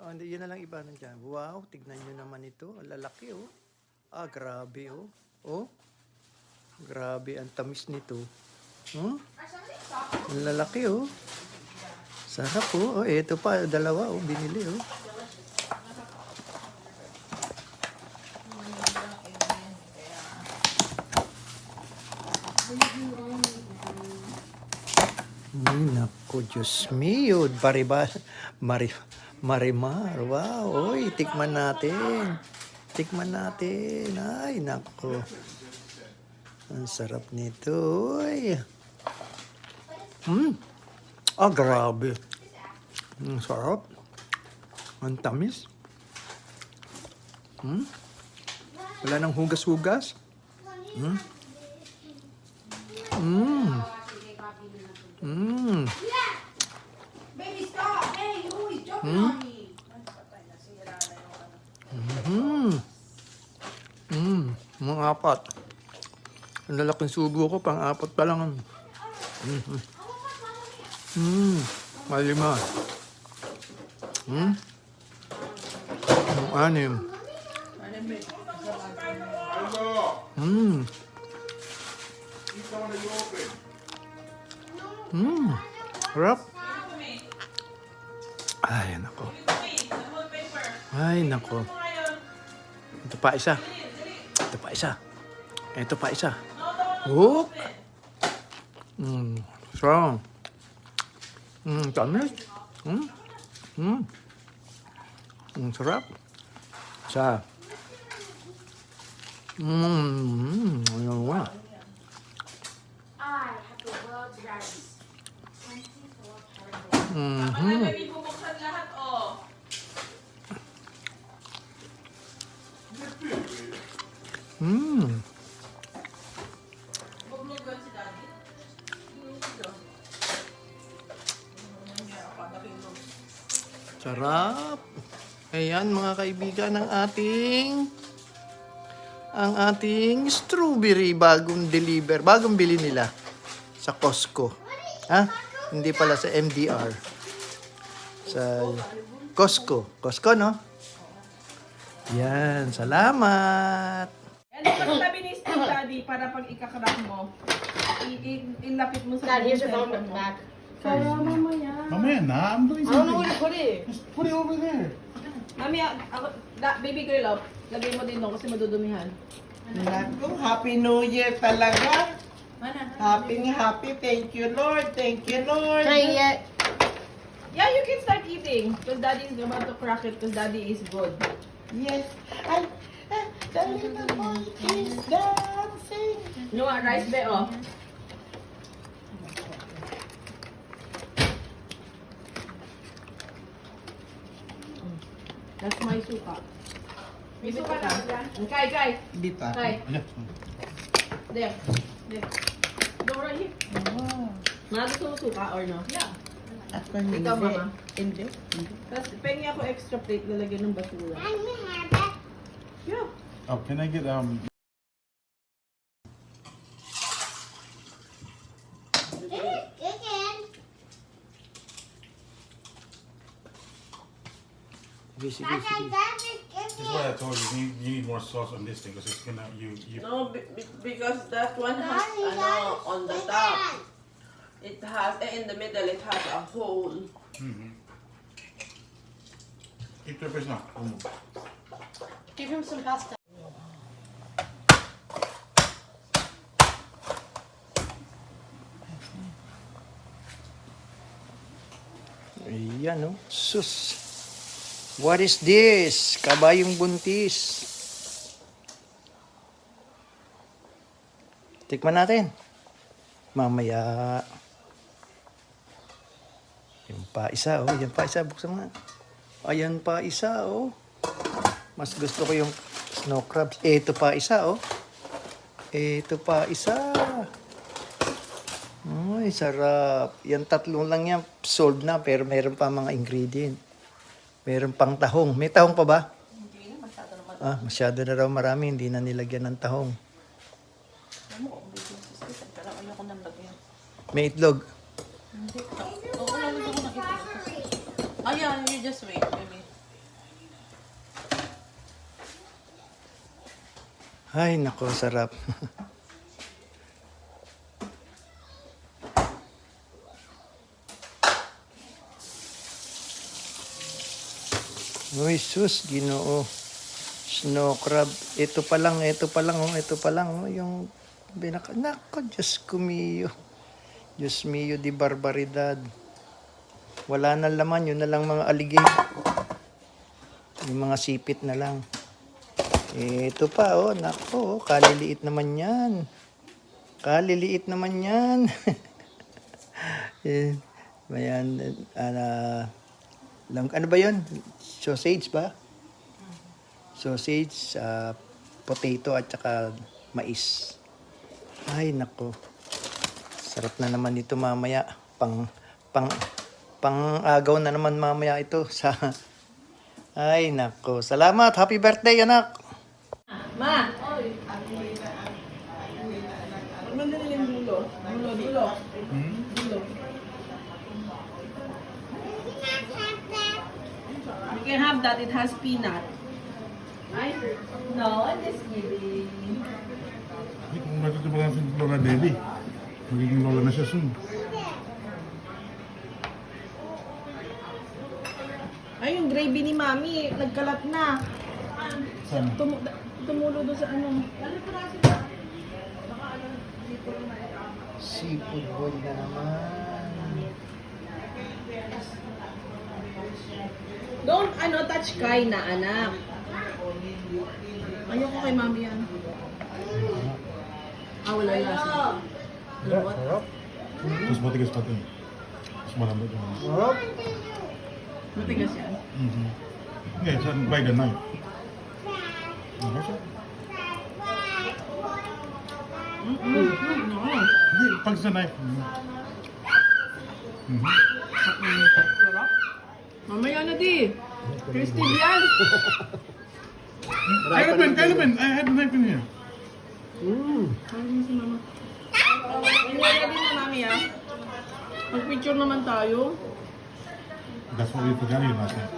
Oh, hindi, yun na lang iba nandiyan. Wow, tignan nyo naman ito. Ang lalaki, oh. Ah, grabe, oh. Oh, grabe, ang tamis nito. Oh, ang lalaki, oh. Sarap, oh. Oh, ito pa, dalawa, oh. Binili, oh. Ay, naku, Diyos mio. Marimar. Wow, oy, tikman natin. Tikman natin. Ay, naku. Ang sarap nito, oy. Ah, grabe. Ang sarap. Ang tamis. Wala nang hugas-hugas. Mm. Baby, stop! Hey, you always jumping on me. Mga apat. Ang lalaking subo ko, pang-apat pa lang. Malima. Ang anim. Harap. Ay, nako. Ay, nako. Ito pa isa. Ito pa isa. Ito pa isa. Hook. Strong. Tamis. Sarap. Sa. Ano ba? I have the world's rarest 24 karat. Ay, baby, bubuksan lahat, oh. Bublugan si daddy. Sarap. Ayan mga kaibigan ang ating strawberry bagong deliver. Bagong bili nila sa Costco. Ha? Hindi pala sa MDR. Sa Costco. Costco, no? Yan. Salamat. Yan ang tabi ni Steve, daddy, para pag ikakrack mo, ilapit mo sa Dad, here's your phone cellphone mo. back. Kaya mamaya. Mamaya na, I'm doing I don't know something. where to put it. Just put it over there. Mamaya, baby girl, oh, lagay mo din doon kasi madudumihan. Naku, Happy New Year talaga. Happy. Thank you, Lord. Thank you, Lord. Can I eat it? Yeah, you can start eating. Because daddy is about to crack it because daddy is good. Yes. The little boy is dancing. You want rice, be, oh. That's my suka. May suka na. Kay. Di pa. Kay. There. Go right here. Ma, gusto mo suka or no? Yeah. Ako Ikaw, mama. Hindi. Tapos, pengi ako extra plate lalagyan ng basura. Yeah. Oh, can I get Sige. This is what I told you. You need more sauce on this thing because it's gonna you. No, because that one has on the top. It has in the middle. It has a hole. Keep your fish now. Give him some pasta. Ayan, no? Sus. What is this? Kabayong buntis. Tikman natin. Mamaya. Yan pa isa, oh. Yan pa isa. Buksan mo nga. Ayan pa isa, oh. Mas gusto ko yung snow crabs. Ito pa isa, oh. Ito pa isa. Ay, sarap. Yan tatlo lang yan. Sold na, pero meron pa mga ingredient. Meron pang tahong. May tahong pa ba? Hindi na, masyado naman. Ah, masyado na raw marami. Hindi na nilagyan ng tahong. Alam mo, kung business system, pero ayoko nang lagyan. May itlog. Hindi. Oo, lalo ko nakita. Ayan, you just wait, baby. Ay, nako, sarap. Uy, sus, Ginoo. Snow crab. Ito pa lang, oh, yung nako, Diyos ko mio. Diyos mio di barbaridad. Wala na laman, yun na lang mga alligator. Yung mga sipit na lang. Ito pa, oh, nako, kaliliit naman yan. Kaliliit naman yan. Ayan, ano ba yun? Sausage ba? Sausage, potato at saka mais. Ay, nako. Sarap na naman ito mamaya. Pang agaw na naman mamaya ito sa... Ay, nako. Salamat. Happy birthday, anak. Ma! Ano na yung dulo? Dulo. Dulo. You can have that. It has peanut. No, I'm just kidding. Kung matutupag si Lola Debbie, magiging Lola na siya soon. Ay, yung gravy ni Mami, nagkalat na. Sana. Tumulo doon sa ano. Seafood boil na naman. Don't, touch Kai na, anak. Ayoko kay Mami yan. Wala lasa. Sarap. Tapos matigas pati. Tapos malambot yung... Sarap. Matigas yan. Yeah, it's by the knife. Okay, siya? No. Hindi, pag sa knife. Mamaya na di. Crispy yan. Kylo Ben, I had a knife in here. Kaya mo si Mama. Ready na, Mami, ah. Mag-picture naman tayo. That's what we forgot you last night.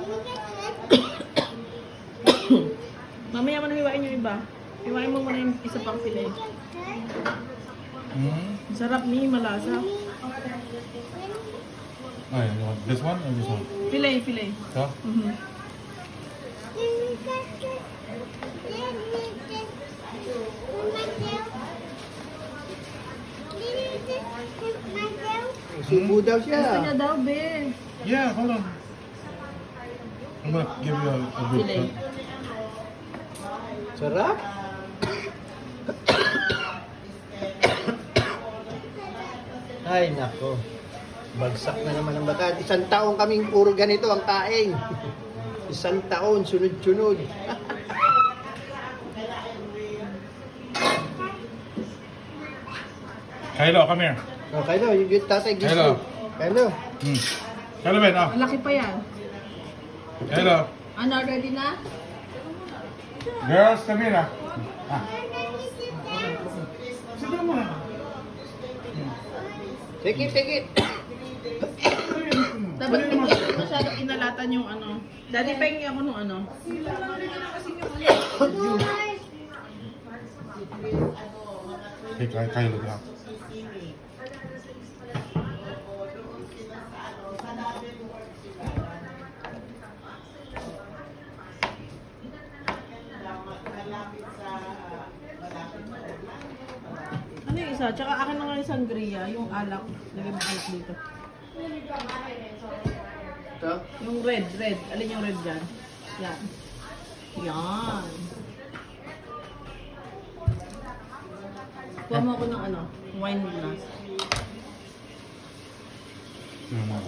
Mamaya mo na hiwain yung iba. Hiwain mo muna yung isa pang fillet. Sarap ni, malasa. Oh, yeah, you want this one or this one? Fillet. Ito? Subo daw siya. Gusto niya daw, be. Yeah, hold on. I'm gonna give you a good Fillet. cut. Sarap. Ay, nako. Bagsak na naman ang bakat. 1 taon kaming puro ganito ang kain. 1 taon, sunod-sunod. Kylo, come here. Okay na, yung tatay gusto. Hello. Hello. Kylo Ben, ah. Malaki pa yan. Kylo. Ano, ready na? Girls, come here, ah. Sit down muna. Take it. Dapat hindi masyadong inalatan yung ano. Daddy, pengi ako nung ano. Hey, Kylo, get out. Ano yung isa? Tsaka akin na nga yung sangria, yung alak. Lagay mo alak dito. Ito. Yung red. Alin yung red dyan? Yan. Yan. Kuha mo ako ng ano, wine glass. No, no.